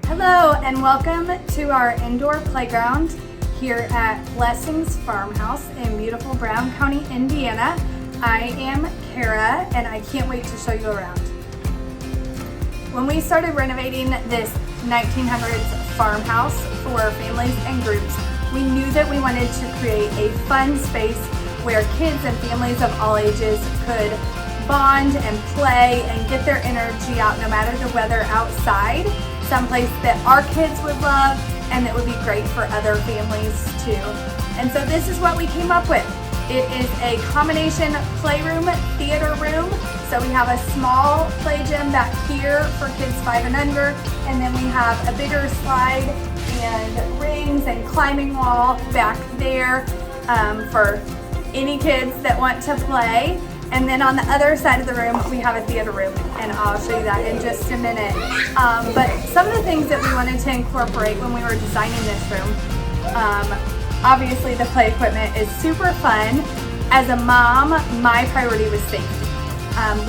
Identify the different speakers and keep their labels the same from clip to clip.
Speaker 1: Hello and welcome to our indoor playground here at Blessings Farmhouse in beautiful Brown County, Indiana. I am Kara and I can't wait to show you around. When we started renovating this 1900s farmhouse for families and groups, we knew that we wanted to create a fun space where kids and families of all ages could bond and play and get their energy out no matter the weather outside. Someplace that our kids would love and that would be great for other families too. And so this is what we came up with. It is a combination playroom, theater room. So we have a small play gym back here for kids 5 and under, and then we have a bigger slide and rings and climbing wall back there for any kids that want to play. And then on the other side of the room, we have a theater room, and I'll show you that in just a minute. But some of the things that we wanted to incorporate when we were designing this room, obviously the play equipment is super fun. As a mom, my priority was safety.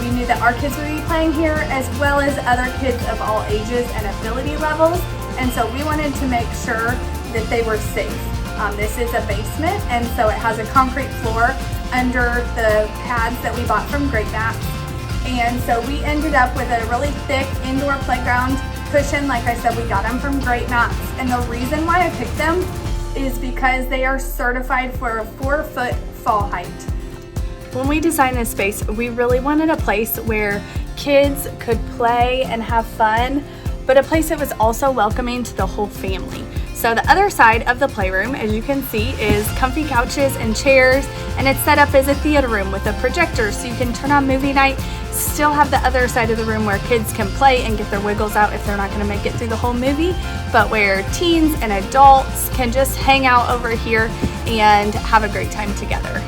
Speaker 1: We knew that our kids would be playing here as well as other kids of all ages and ability levels, and so we wanted to make sure that they were safe. This is a basement, and so it has a concrete floor under the pads that we bought from Greatmats. And so we ended up with a really thick indoor playground cushion. Like I said, we got them from Greatmats. And the reason why I picked them is because they are certified for a 4-foot fall height. When we designed this space, we really wanted a place where kids could play and have fun, but a place that was also welcoming to the whole family. So the other side of the playroom, as you can see, is comfy couches and chairs, and it's set up as a theater room with a projector so you can turn on movie night. Still have the other side of the room where kids can play and get their wiggles out if they're not going to make it through the whole movie, but where teens and adults can just hang out over here and have a great time together.